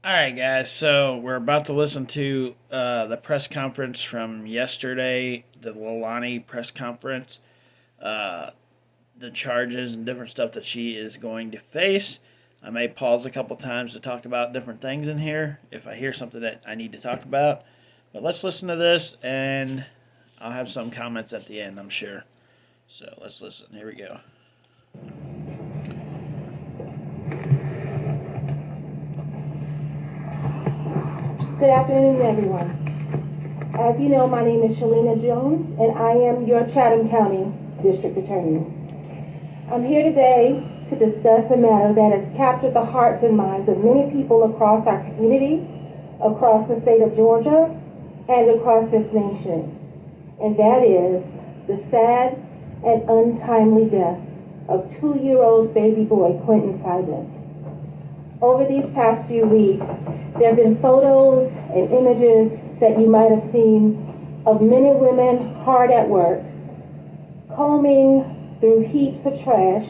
All right, guys. So we're about to listen to the press conference from yesterday, the Leilani press conference, uh, the charges and different stuff that she is going to face. I may pause a couple times to talk about different things in here if I hear something that I need to talk about. But let's listen to this, and I'll have some comments at the end, I'm sure. So let's listen. Here we go. Good afternoon, everyone. As you know, my name is Shalina Jones, and I am your Chatham County District Attorney. I'm here today to discuss a matter that has captured the hearts and minds of many people across our community, across the state of Georgia, and across this nation. And that is the sad and untimely death of 2-year-old baby boy Quinton Simon. Over these past few weeks, there have been photos and images that you might have seen of men and women hard at work, combing through heaps of trash,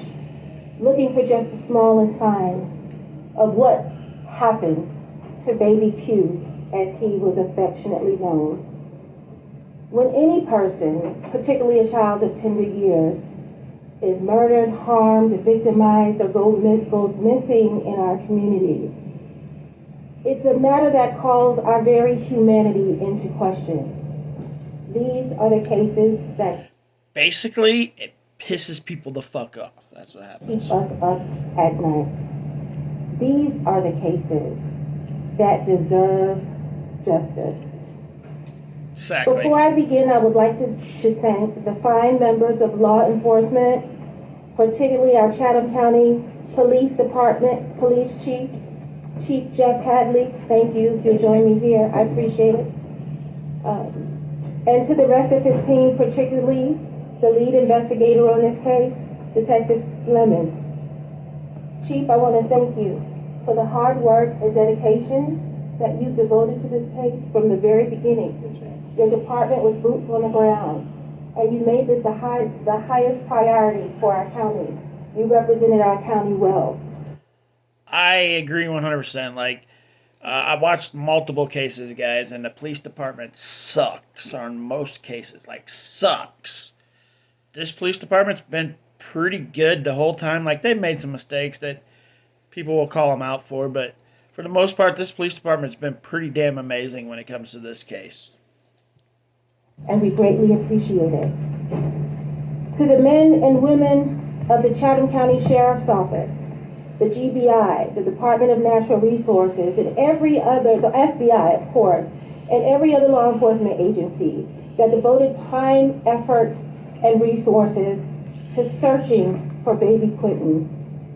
looking for just the smallest sign of what happened to baby Q, as he was affectionately known. When any person, particularly a child of tender years, is murdered, harmed, victimized, or goes missing in our community, it's a matter that calls our very humanity into question. These are the cases that Basically, it pisses people the fuck off. That's what happens. keep us up at night. These are the cases that deserve justice. Exactly. Before I begin, I would like to thank the fine members of law enforcement, particularly our Chatham County Police Department Police Chief, Chief Jeff Hadley. Thank you. If you'll join me here, I appreciate it. And to the rest of his team, particularly the lead investigator on this case, Detective Lemons. Chief, I want to thank you for the hard work and dedication that you devoted to this case from the very beginning. Your department was boots on the ground, and you made this the highest priority for our county. You represented our county well. I agree 100%. I've watched multiple cases, guys, and the police department sucks on most cases. Sucks. This police department's been pretty good the whole time. They've made some mistakes that people will call them out for, but for the most part, this police department's been pretty damn amazing when it comes to this case. And we greatly appreciate it. To the men and women of the Chatham County Sheriff's Office, the GBI, the Department of Natural Resources, and the FBI, of course, and every other law enforcement agency that devoted time, effort, and resources to searching for baby Quinton,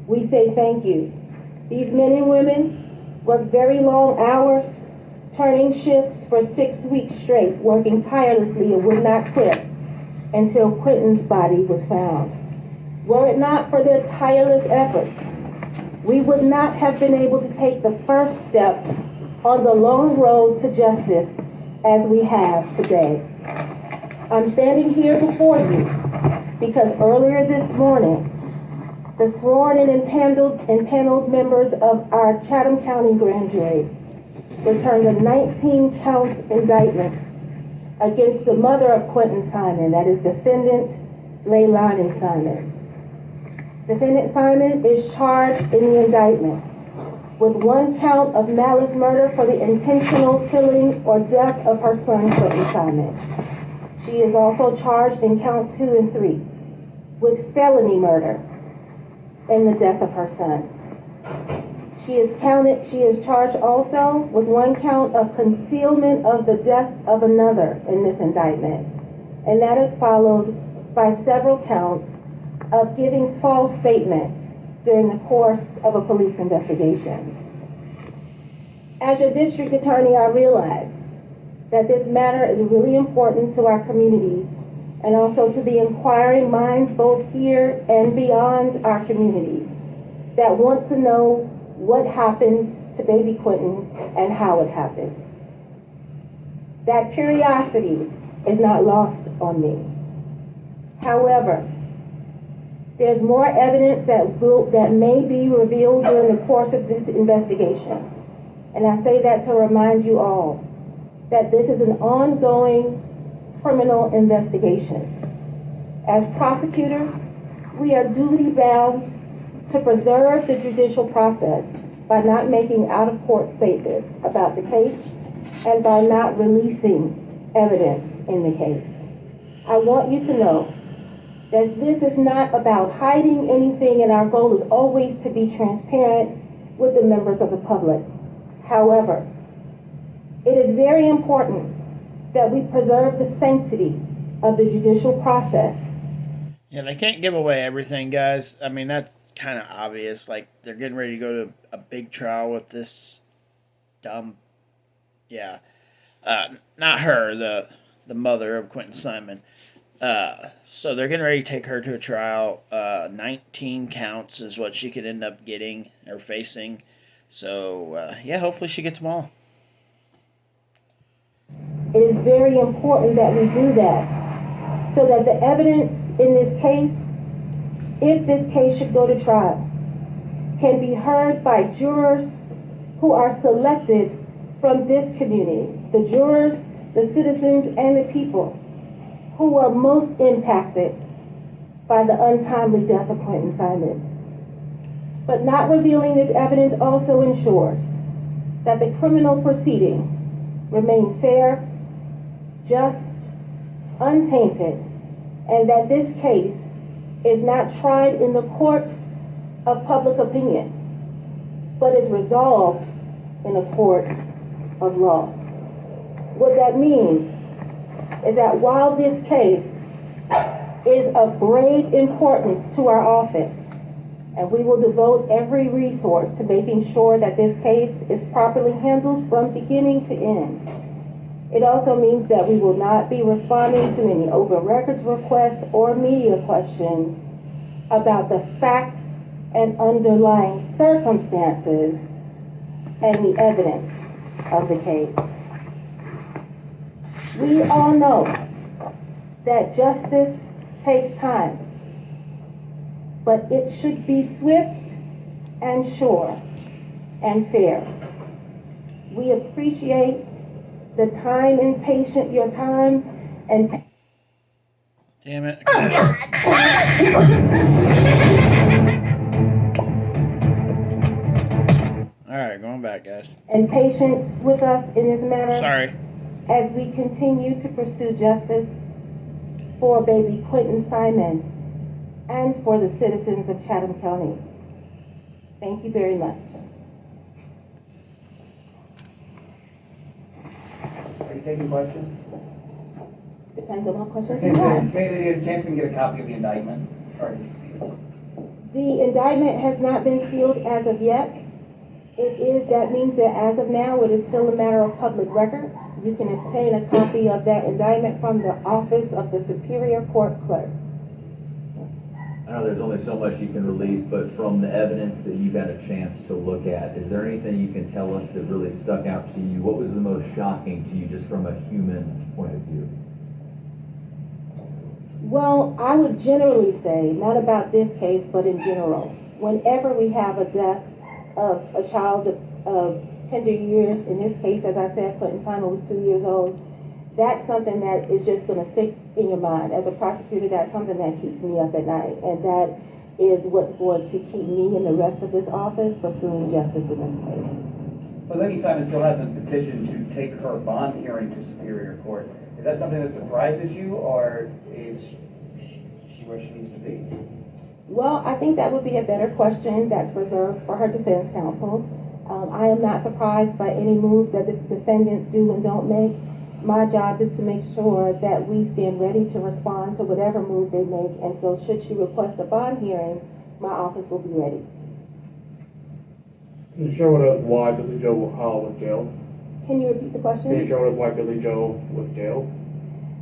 we say thank you. These men and women worked very long hours, turning shifts for 6 weeks straight, working tirelessly and would not quit until Quinton's body was found. Were it not for their tireless efforts, we would not have been able to take the first step on the long road to justice as we have today. I'm standing here before you because earlier this morning, the sworn and impaneled members of our Chatham County Grand Jury returned a 19-count indictment against the mother of Quinton Simon, that is defendant Leilani Simon. Defendant Simon is charged in the indictment with 1 count of malice murder for the intentional killing or death of her son, Quinton Simon. She is also charged in counts 2 and 3 with felony murder and the death of her son. She is charged also with 1 count of concealment of the death of another in this indictment. And that is followed by several counts of giving false statements during the course of a police investigation. As your district attorney, I realize that this matter is really important to our community and also to the inquiring minds both here and beyond our community that want to know what happened to baby Quinton and how it happened. That curiosity is not lost on me. However, there's more evidence that may be revealed during the course of this investigation. And I say that to remind you all that this is an ongoing criminal investigation. As prosecutors, we are duty bound to preserve the judicial process by not making out-of-court statements about the case and by not releasing evidence in the case. I want you to know that this is not about hiding anything, and our goal is always to be transparent with the members of the public. However, it is very important that we preserve the sanctity of the judicial process. Yeah, they can't give away everything, guys. I mean, that's kind of obvious. Like, they're getting ready to go to a big trial with this dumb, yeah, not her, the mother of Quinton Simon. So they're getting ready to take her to a trial. 19 counts is what she could end up getting or facing. So, yeah, hopefully she gets them all. It is very important that we do that so that the evidence in this case, if this case should go to trial, can be heard by jurors who are selected from this community, the jurors, the citizens, and the people who are most impacted by the untimely death of Quinton Simon. But not revealing this evidence also ensures that the criminal proceeding remain fair, just, untainted, and that this case is not tried in the court of public opinion, but is resolved in a court of law. What that means is that while this case is of great importance to our office, and we will devote every resource to making sure that this case is properly handled from beginning to end, it also means that we will not be responding to any open records requests or media questions about the facts and underlying circumstances and the evidence of the case. We all know that justice takes time, but it should be swift and sure and fair. We appreciate the time and patience, your time and Damn it. Alright, going back, guys. and patience with us in this matter. Sorry. As we continue to pursue justice for baby Quinton Simon and for the citizens of Chatham County. Thank you very much. Are you taking questions? Depends on what questions Okay, you so have. maybe a chance we can get a copy of the indictment. Or is it sealed? The indictment has not been sealed as of yet. That means that as of now, it is still a matter of public record. You can obtain a copy of that indictment from the office of the Superior Court Clerk. I know there's only so much you can release, but from the evidence that you've had a chance to look at, is there anything you can tell us that really stuck out to you? What was the most shocking to you just from a human point of view? Well, I would generally say, not about this case, but in general, whenever we have a death of a child of tender years, in this case, as I said, Quinton Simon was 2 years old, that's something that is just going to stick in your mind. As a prosecutor, that's something that keeps me up at night, and that is what's going to keep me and the rest of this office pursuing justice in this case. But Lady Simon still hasn't petitioned to take her bond hearing to Superior Court. Is that something that surprises you, or is she where she needs to be? Well, I think that would be a better question that's reserved for her defense counsel. I am not surprised by any moves that the defendants do and don't make. My job is to make sure that we stand ready to respond to whatever move they make, and so should she request a bond hearing, my office will be ready. Can you share with us why Billy Joe was jailed? Can you repeat the question? Can you share with us why Billy Joe was jailed?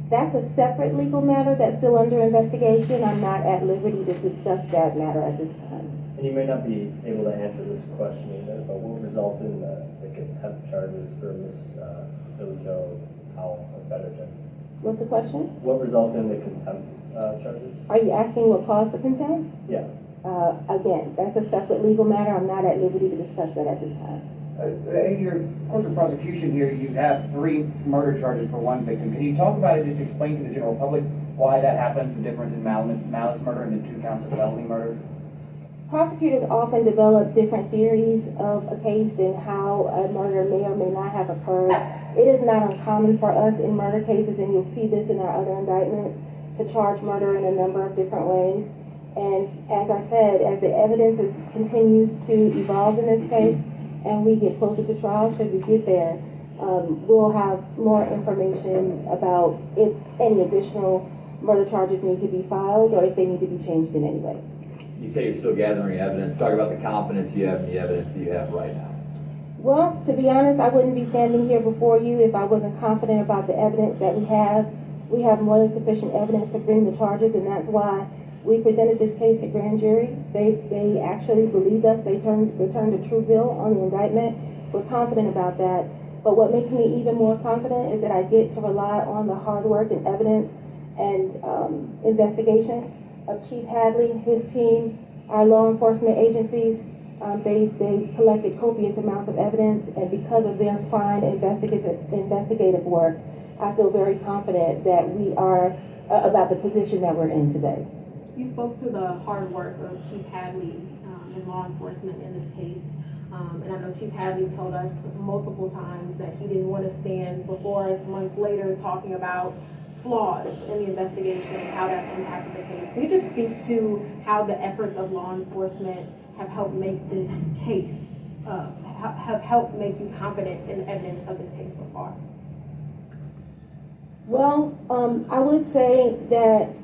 That's a separate legal matter that's still under investigation. I'm not at liberty to discuss that matter at this time. And you may not be able to answer this question either, but what resulted in the contempt charges for Miss Billy Joe Howell of Betterton? What's the question? What resulted in the contempt charges? Are you asking what caused the contempt? Yeah. Again, that's a separate legal matter. I'm not at liberty to discuss that at this time. In your course of prosecution here, you have 3 murder charges for 1 victim. Can you talk about it, just explain to the general public why that happens, the difference in malice murder and the 2 counts of felony murder? Prosecutors often develop different theories of a case and how a murder may or may not have occurred. It is not uncommon for us in murder cases, and you'll see this in our other indictments, to charge murder in a number of different ways. And as I said, as the evidence continues to evolve in this case, and we get closer to trial, should we get there, we'll have more information about if any additional murder charges need to be filed or if they need to be changed in any way. You say you're still gathering evidence. Talk about the confidence you have in the evidence that you have right now. Well, to be honest, I wouldn't be standing here before you if I wasn't confident about the evidence that we have. We have more than sufficient evidence to bring the charges, and that's why we presented this case to grand jury. They actually believed us. They returned a true bill on the indictment. We're confident about that. But what makes me even more confident is that I get to rely on the hard work and evidence and investigation of Chief Hadley, his team, our law enforcement agencies. They collected copious amounts of evidence, and because of their fine investigative work, I feel very confident that we are about the position that we're in today. You spoke to the hard work of Chief Hadley and law enforcement in this case. And I know Chief Hadley told us multiple times that he didn't want to stand before us months later talking about flaws in the investigation and how that's impacted the case. Can you just speak to how the efforts of law enforcement have helped make this case, have helped make you confident in the evidence of this case so far? Well, I would say that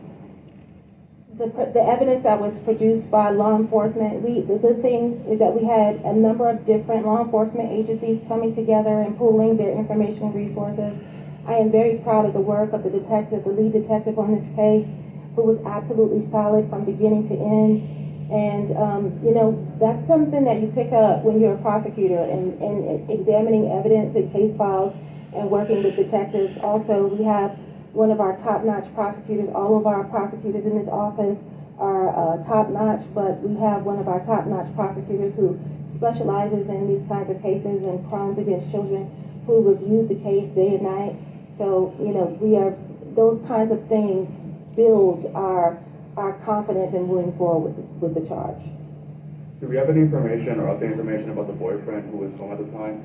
the evidence that was produced by law enforcement, the good thing is that we had a number of different law enforcement agencies coming together and pooling their information and resources. I am very proud of the work of the detective, the lead detective on this case, who was absolutely solid from beginning to end. And, that's something that you pick up when you're a prosecutor and examining evidence and case files and working with detectives. Also, we have one of our top-notch prosecutors. All of our prosecutors in this office are top-notch, but we have one of our top-notch prosecutors who specializes in these kinds of cases and crimes against children, who reviewed the case day and night. So, those kinds of things build our confidence in moving forward with the charge. Do we have any information or update information about the boyfriend who was home at the time?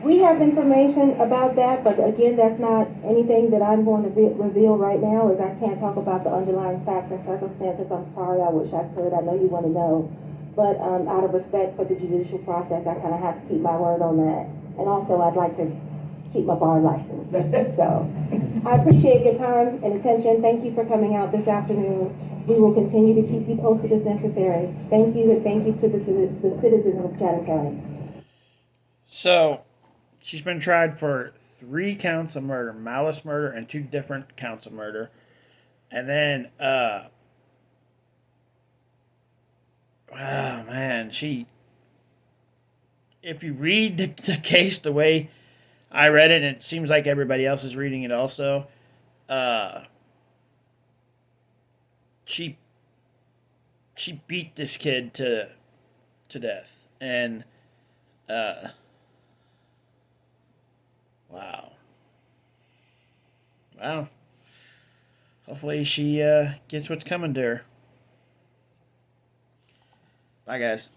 We have information about that, but again, that's not anything that I'm going to reveal right now, as I can't talk about the underlying facts and circumstances. I'm sorry, I wish I could. I know you want to know. But out of respect for the judicial process, I kind of have to keep my word on that. And also, I'd like to keep my bar license. So I appreciate your time and attention. Thank you for coming out this afternoon. We will continue to keep you posted as necessary. Thank you, and thank you to the citizens of Chatham County. So, she's been tried for 3 counts of murder, malice murder, and 2 different counts of murder. And then, oh man, if you read the case the way I read it, and it seems like everybody else is reading it also, she beat this kid to death. And, wow. Well, hopefully she gets what's coming to her. Bye, guys.